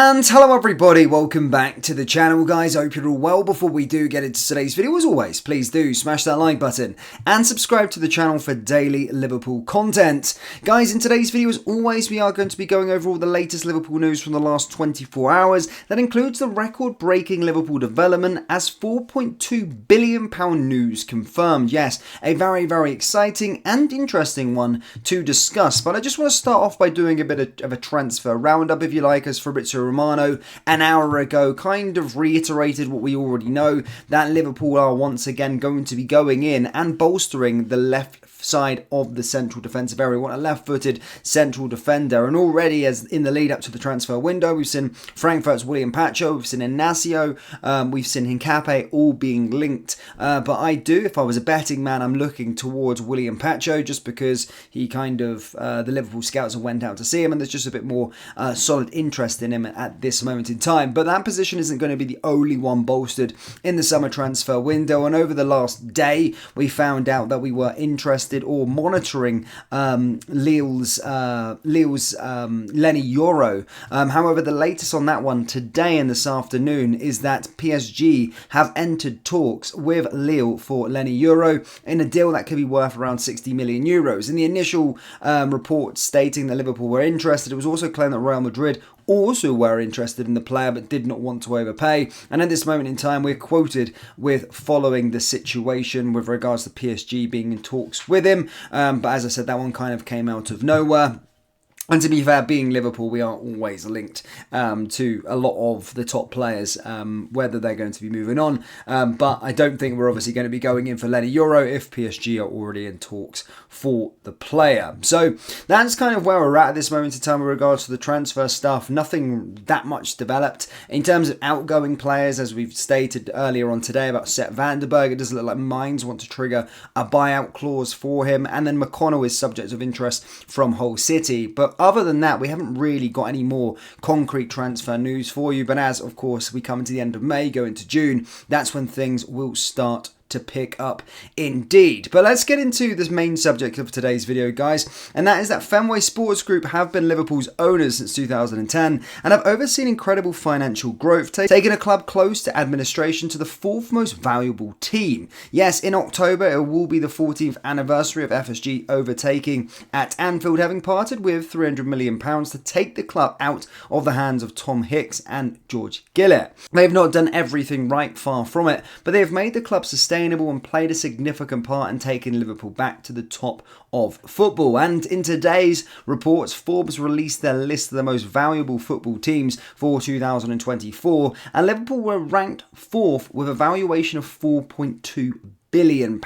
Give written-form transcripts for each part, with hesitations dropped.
And hello everybody, welcome back to the channel guys. I hope you're all well. Before we do get into today's video, as always, please do smash that like button and subscribe to the channel for daily Liverpool content. Guys, in today's video, as always, we are going to be going over all the latest Liverpool news from the last 24 hours. That includes the record-breaking Liverpool development as £4.2 billion news confirmed. Yes, a very, very exciting and interesting one to discuss. But I just want to start off by doing a bit of a transfer roundup, if you like, as Fabrizio Romano an hour ago kind of reiterated what we already know, that Liverpool are once again going to be going in and bolstering the left side of the central defensive area. We want a left-footed central defender, and already as in the lead up to the transfer window, we've seen Frankfurt's William Pacho, we've seen Inacio, we've seen Hincapié all being linked, but I do, if I was a betting man, I'm looking towards William Pacho just because he kind of, the Liverpool scouts have went out to see him and there's just a bit more solid interest in him at this moment in time. But that position isn't going to be the only one bolstered in the summer transfer window, and over the last day we found out that we were interested or monitoring Lille's Lenny Yoro. However, the latest on that one today and this afternoon is that PSG have entered talks with Lille for Lenny Yoro in a deal that could be worth around 60 million euros. In the initial report stating that Liverpool were interested, it was also claimed that Real Madrid also were interested in the player but did not want to overpay, and at this moment in time we're quoted with following the situation with regards to PSG being in talks with him, but as I said, that one kind of came out of nowhere. And to be fair, being Liverpool, we are always linked to a lot of the top players, whether they're going to be moving on. But I don't think we're obviously going to be going in for Lenny Yoro if PSG are already in talks for the player. So that's kind of where we're at this moment in time with regards to the transfer stuff. Nothing that much developed. In terms of outgoing players, as we've stated earlier on today about Sepp van der Berg, it doesn't look like Mainz want to trigger a buyout clause for him. And then McConnell is subject of interest from Hull City. But other than that, we haven't really got any more concrete transfer news for you. But as, of course, we come into the end of May, go into June, that's when things will start to pick up indeed. But let's get into this main subject of today's video, guys, and that is that Fenway Sports Group have been Liverpool's owners since 2010 and have overseen incredible financial growth, taking a club close to administration to the fourth most valuable team. Yes, in October it will be the 14th anniversary of FSG overtaking at Anfield, having parted with £300 million to take the club out of the hands of Tom Hicks and George Gillett. They have not done everything right, far from it, but they have made the club sustainable and played a significant part in taking Liverpool back to the top of football. And in today's reports, Forbes released their list of the most valuable football teams for 2024, and Liverpool were ranked fourth with a valuation of £4.2 billion,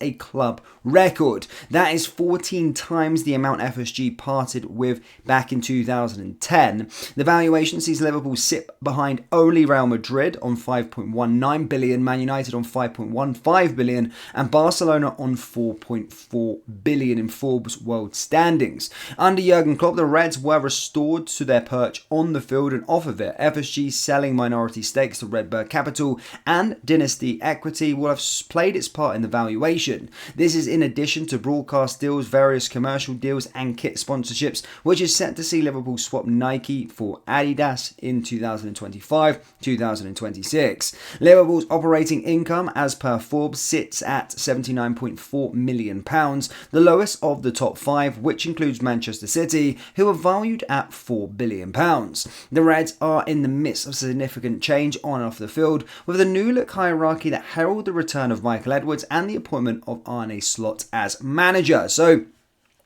a club record. That is 14 times the amount FSG parted with back in 2010. The valuation sees Liverpool sit behind only Real Madrid on 5.19 billion, Man United on 5.15 billion, and Barcelona on 4.4 billion in Forbes world standings. Under Jurgen Klopp, the Reds were restored to their perch on the field, and off of it, FSG selling minority stakes to Redbird Capital and Dynasty Equity will have played its part in the valuation. This is in addition to broadcast deals, various commercial deals and kit sponsorships, which is set to see Liverpool swap Nike for Adidas in 2025-2026. Liverpool's operating income, as per Forbes, sits at £79.4 million, the lowest of the top five, which includes Manchester City, who are valued at £4 billion. The Reds are in the midst of significant change on and off the field, with a new look hierarchy that herald the return of Michael Edwards and the appointment of Arne Slot as manager. So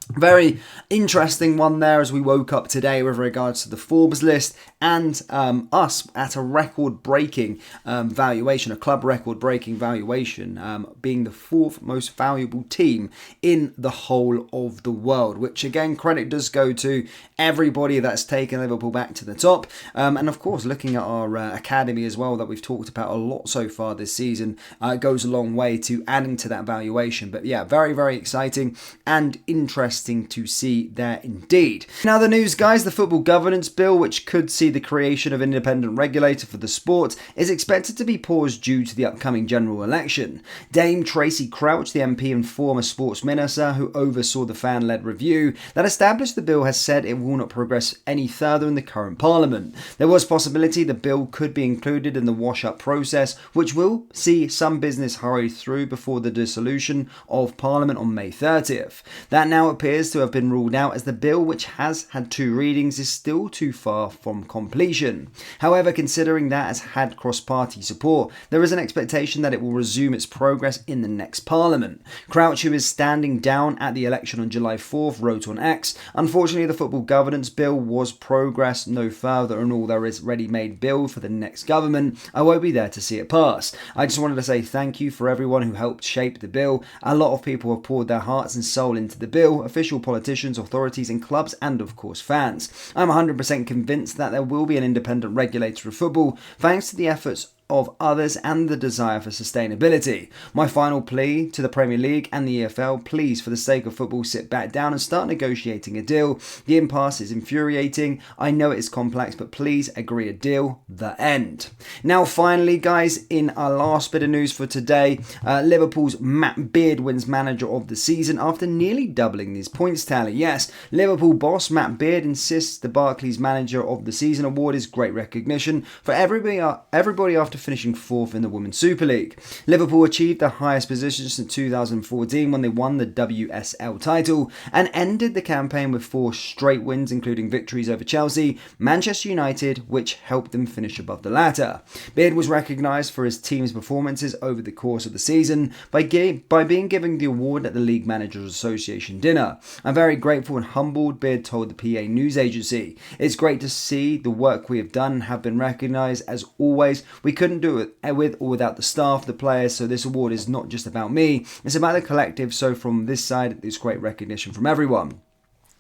very interesting one there as we woke up today with regards to the Forbes list and us at a record-breaking valuation, a club record-breaking valuation, being the fourth most valuable team in the whole of the world, which again, credit does go to everybody that's taken Liverpool back to the top. And of course, looking at our academy as well that we've talked about a lot so far this season, goes a long way to adding to that valuation. But yeah, very, very exciting and interesting interesting to see there indeed. Now the news, guys, the Football Governance Bill, which could see the creation of an independent regulator for the sport, is expected to be paused due to the upcoming general election. Dame Tracy Crouch, the MP and former sports minister who oversaw the fan-led review that established the bill, has said it will not progress any further in the current parliament. There was possibility the bill could be included in the wash-up process, which will see some business hurried through before the dissolution of Parliament on May 30th. That now appears to have been ruled out, as the bill, which has had 2 readings, is still too far from completion. However, considering that has had cross-party support, there is an expectation that it will resume its progress in the next Parliament. Crouch, who is standing down at the election on July 4th, wrote on X, "Unfortunately, the Football Governance Bill was progress no further, and all there is ready-made bill for the next government. I won't be there to see it pass. I just wanted to say thank you for everyone who helped shape the bill. A lot of people have poured their hearts and soul into the bill, official politicians, authorities and clubs, and of course fans. I'm 100% convinced that there will be an independent regulator of football, thanks to the efforts of others and the desire for sustainability. My final plea to the Premier League and the EFL, please, for the sake of football, sit back down and start negotiating a deal. The impasse is infuriating. I know it is complex, but please agree a deal. The end." Now, finally, guys, in our last bit of news for today, Liverpool's Matt Beard wins Manager of the Season after nearly doubling his points tally. Yes, Liverpool boss Matt Beard insists the Barclays Manager of the Season award is great recognition for everybody after finishing 4th in the Women's Super League. Liverpool achieved the highest position since 2014 when they won the WSL title, and ended the campaign with 4 straight wins, including victories over Chelsea, Manchester United, which helped them finish above the latter. Beard was recognised for his team's performances over the course of the season by being given the award at the League Managers Association dinner. "I'm very grateful and humbled," Beard told the PA news agency. "It's great to see the work we have done have been recognised. As always, we couldn't do it with or without the staff, the players, so this award is not just about me, it's about the collective, so from this side, it's great recognition from everyone.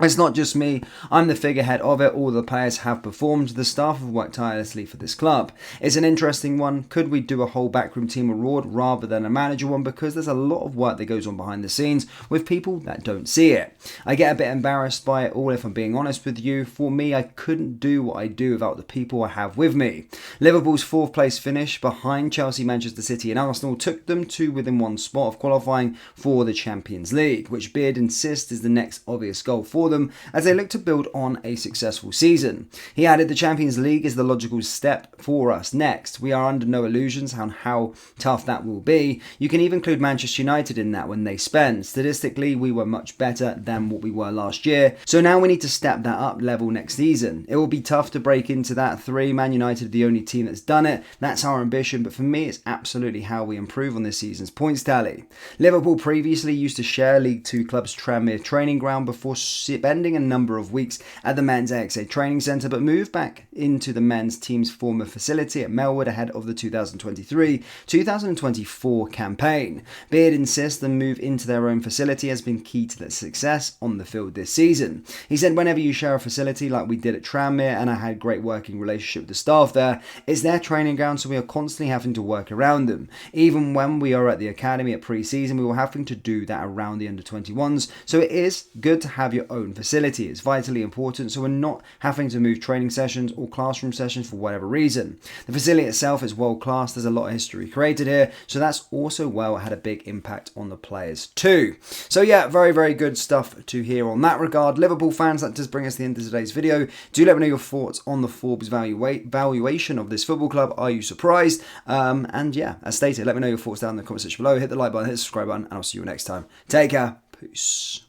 It's not just me, I'm the figurehead of it, all the players have performed, the staff have worked tirelessly for this club. It's an interesting one. Could we do a whole backroom team award rather than a manager one, because there's a lot of work that goes on behind the scenes with people that don't see it. I get a bit embarrassed by it all, if I'm being honest with you. For me, I couldn't do what I do without the people I have with me." Liverpool's 4th place finish behind Chelsea, Manchester City and Arsenal took them to within 1 spot of qualifying for the Champions League, which Beard insists is the next obvious goal for them as they look to build on a successful season. He added, "The Champions League is the logical step for us next. We are under no illusions on how tough that will be. You can even include Manchester United in that when they spend. Statistically, we were much better than what we were last year, so now we need to step that up level next season. It will be tough to break into that 3. Man United are the only team that's done it. That's our ambition, but for me, it's absolutely how we improve on this season's points tally." Liverpool previously used to share League 2 club's Tranmere training ground before spending a number of weeks at the men's AXA training centre, but moved back into the men's team's former facility at Melwood ahead of the 2023-2024 campaign. Beard insists the move into their own facility has been key to their success on the field this season. He said, "Whenever you share a facility like we did at Tranmere, and I had a great working relationship with the staff there, it's their training ground, so we are constantly having to work around them. Even when we are at the academy at pre-season, we were having to do that around the under-21s, so it is good to have your own facility. It's vitally important, so we're not having to move training sessions or classroom sessions for whatever reason. The facility itself is world class. There's a lot of history created here, so that's also had a big impact on the players too." So yeah, very, very good stuff to hear on that regard. Liverpool fans, that does bring us to the end of today's video. Do let me know your thoughts on the Forbes valuation of this football club. Are you surprised? And yeah, as stated, let me know your thoughts down in the comment section below. Hit the like button, hit the subscribe button, and I'll see you next time. Take care. Peace.